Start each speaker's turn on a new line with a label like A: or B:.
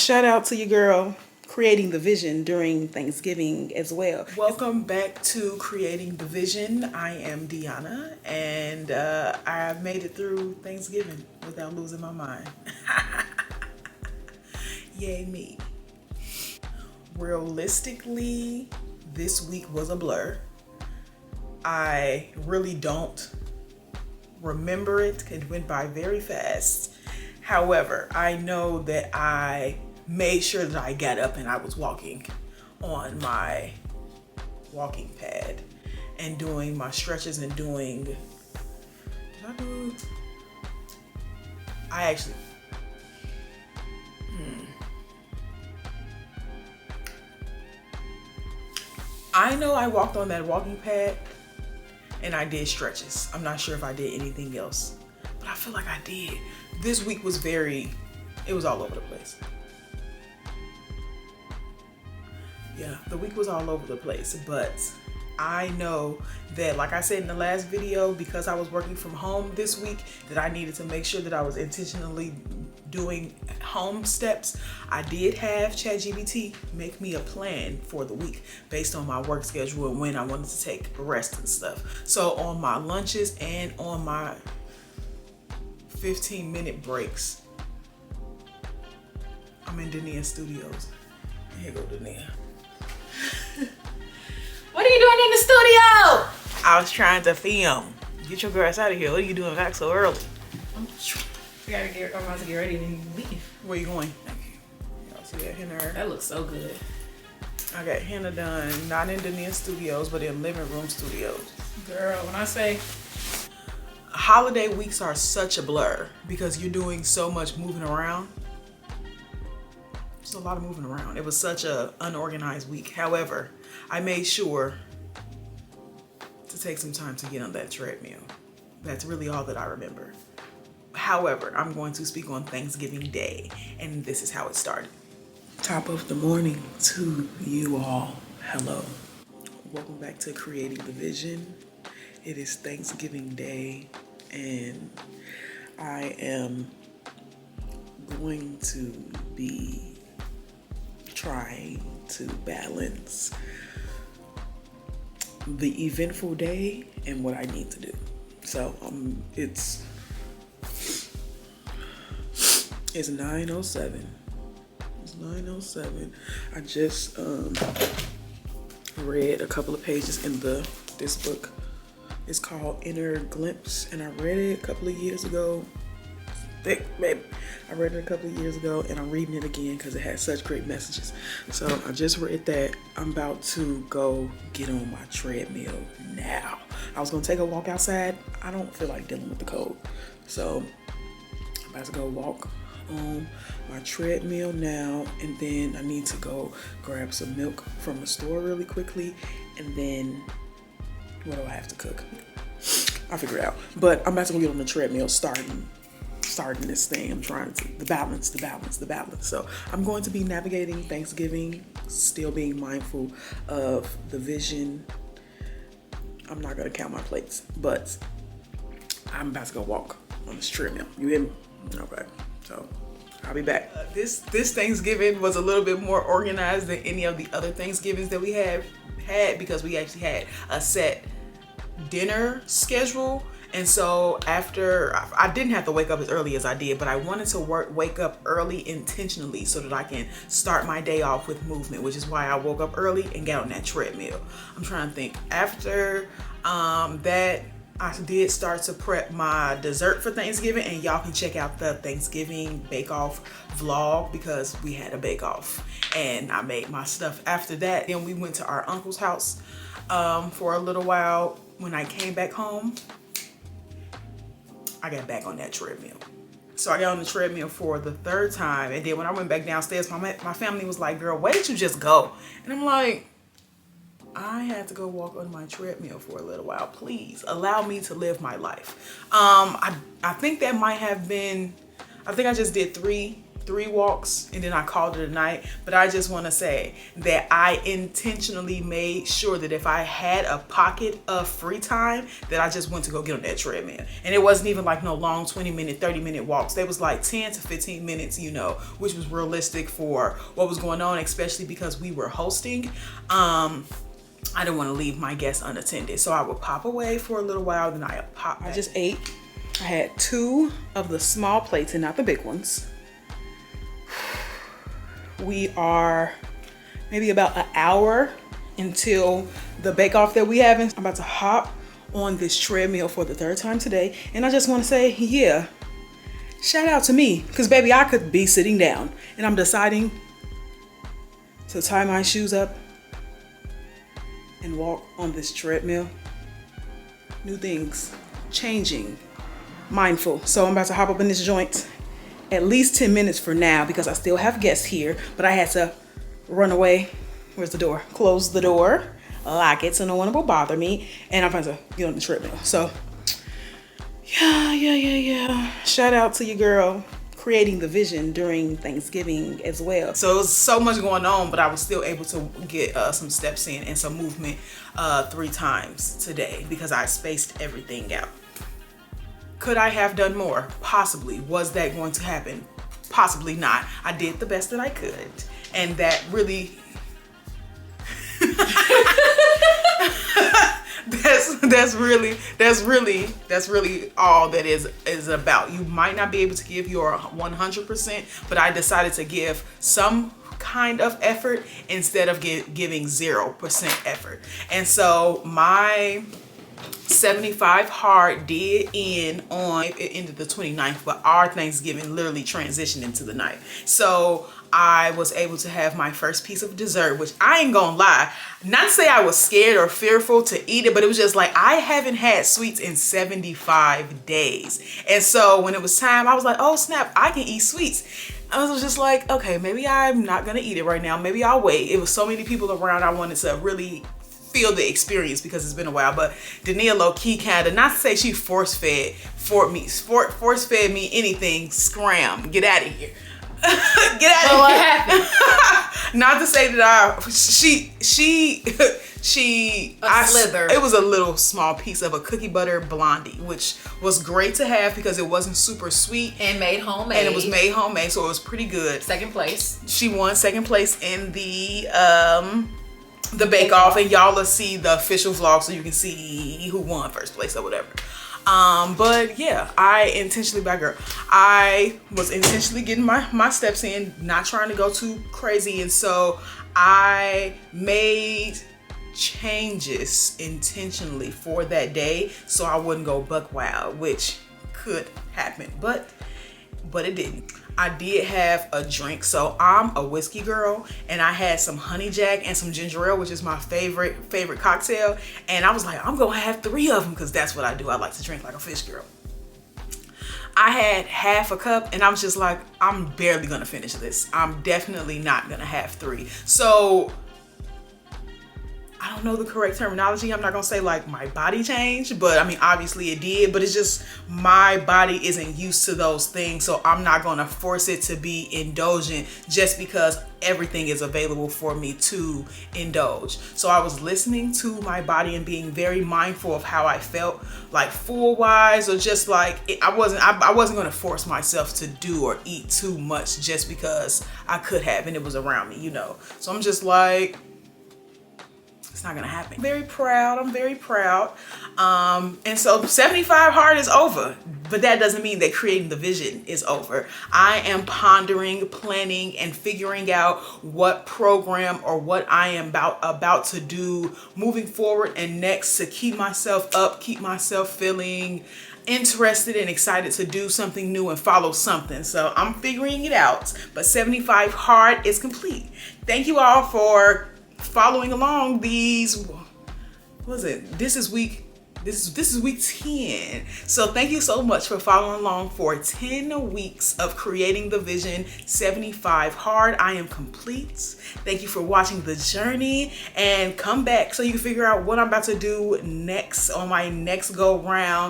A: Shout out to your girl creating the vision during Thanksgiving as well. Welcome back to Creating the Vision. I am Deanna, and I made it through Thanksgiving without losing my mind. Yay me. Realistically, this week was a blur. I really don't remember it. It went by very fast. However, I know that I made sure that I got up and I was walking on my walking pad and doing my stretches and doing, I know I walked on that walking pad and I did stretches. I'm not sure if I did anything else, but I feel like I did. This week was it was all over the place. Yeah, the week was all over the place, but I know that, like I said in the last video, because I was working from home this week, that I needed to make sure that I was intentionally doing home steps. I did have ChatGPT make me a plan for the week based on my work schedule and when I wanted to take rest and stuff. So on my lunches and on my 15-minute breaks, I'm in Dnia Studios. Here go Dnia.
B: What are you doing in the studio?
A: I was trying to film. Get your girls out of here. What are you doing back so early?
B: I'm about to get ready and leave.
A: Where you going? Thank you. Y'all see that henna?
B: That looks so good.
A: I got henna done, not in Dnia Studios, but in Living Room Studios.
B: Girl, when I say
A: holiday weeks are such a blur because you're doing so much moving around. There's a lot of moving around. It was such a unorganized week. However, I made sure to take some time to get on that treadmill. That's really all that I remember. However, I'm going to speak on Thanksgiving Day, and this is how it started. Top of the morning to you all. Hello. Welcome back to Creating the Vision. It is Thanksgiving Day, and I am going to be trying to balance the eventful day and what I need to do. So it's 9:07. It's 9:07. I just read a couple of pages in this book. It's called Inner Glimpse, and I read it a couple of years ago. Thick, baby. I read it a couple of years ago, and I'm reading it again because it has such great messages. So I just read that. I'm about to go get on my treadmill now. I was gonna take a walk outside. I don't feel like dealing with the cold, so I'm about to go walk on my treadmill now, and then I need to go grab some milk from the store really quickly, and then what do I have to cook? I'll figure it out. But I'm about to go get on the treadmill starting this thing. I'm trying to the balance. So I'm going to be navigating Thanksgiving, still being mindful of the vision. I'm not gonna count my plates, but I'm about to go walk on this treadmill. You hear me? Okay, so I'll be back. This Thanksgiving was a little bit more organized than any of the other Thanksgivings that we have had because we actually had a set dinner schedule. And so after, I didn't have to wake up as early as I did, but I wanted to wake up early intentionally so that I can start my day off with movement, which is why I woke up early and got on that treadmill. I'm trying to think. After that, I did start to prep my dessert for Thanksgiving, and y'all can check out the Thanksgiving bake-off vlog because we had a bake-off and I made my stuff after that. Then we went to our uncle's house for a little while. When I came back home, I got back on that treadmill. So I got on the treadmill for the third time, and then when I went back downstairs, my family was like, girl, why did you just go? And I'm like, I had to go walk on my treadmill for a little while. Please allow me to live my life. I think that might have been, I think I just did 3 3 walks, and then I called it a night. But I just want to say that I intentionally made sure that if I had a pocket of free time, that I just went to go get on that treadmill. And it wasn't even like no long 20-minute, 30-minute walks. They was like 10 to 15 minutes, you know, which was realistic for what was going on, especially because we were hosting. I didn't want to leave my guests unattended, so I would pop away for a little while, then I pop. I just ate. I had 2 of the small plates and not the big ones. We are maybe about an hour until the bake-off that we having. I'm about to hop on this treadmill for the 3rd time today, and I just want to say, yeah, shout out to me, because baby, I could be sitting down, and I'm deciding to tie my shoes up and walk on this treadmill. New things, changing, mindful. So I'm about to hop up in this joint at least 10 minutes for now because I still have guests here, but I had to run away. Where's the door? Close the door, lock it so no one will bother me, and I'm about to get on the treadmill. So yeah. Shout out to your girl creating the vision during Thanksgiving as well. So it was so much going on, but I was still able to get some steps in and some movement 3 times today because I spaced everything out. Could I have done more? Possibly. Was that going to happen? Possibly not. I did the best that I could, and that really that's really all that is about. You might not be able to give your 100%, but I decided to give some kind of effort instead of giving 0% effort. And so my 75 hard did end on, it ended the 29th, but our Thanksgiving literally transitioned into the night. So I was able to have my first piece of dessert, which I ain't gonna lie, not to say I was scared or fearful to eat it, but it was just like, I haven't had sweets in 75 days. And so when it was time, I was like, oh snap, I can eat sweets. I was just like, okay, maybe I'm not gonna eat it right now. Maybe I'll wait. It was so many people around, I wanted to really feel the experience because it's been a while. But Dania low-key kind of, not to say she force-fed me anything, scram, get out of here. Get out of here.
B: What happened?
A: Not to say that
B: slither.
A: It was a little small piece of a cookie butter blondie, which was great to have because it wasn't super sweet.
B: And made homemade.
A: And it was made homemade, so it was pretty good.
B: 2nd place.
A: She won 2nd place in the bake off, and y'all will see the official vlog so you can see who won 1st place or whatever. But yeah, I was intentionally getting my steps in, not trying to go too crazy, and so I made changes intentionally for that day so I wouldn't go buck wild, which could happen, but it didn't. I did have a drink, so I'm a whiskey girl, and I had some honey jack and some ginger ale, which is my favorite cocktail, and I was like, I'm gonna have 3 of them because that's what I do. I like to drink like a fish girl. I had half a cup, and I was just like, I'm barely gonna finish this. I'm definitely not gonna have 3. So I don't know the correct terminology. I'm not gonna say like my body changed, but I mean, obviously it did, but it's just my body isn't used to those things. So I'm not gonna force it to be indulgent just because everything is available for me to indulge. So I was listening to my body and being very mindful of how I felt, like full wise, or just like, I wasn't gonna force myself to do or eat too much just because I could have and it was around me, you know? So I'm just like, it's not gonna happen. I'm very proud. And so 75 hard is over, but that doesn't mean that creating the vision is over. I am pondering, planning, and figuring out what program or what I am about to do moving forward and next to keep myself up, keep myself feeling interested and excited to do something new and follow something. So I'm figuring it out, but 75 hard is complete. Thank you all for following along these, what was it? This is week 10. So thank you so much for following along for 10 weeks of creating the vision 75 hard. I am complete. Thank you for watching the journey, and come back so you can figure out what I'm about to do next on my next go round.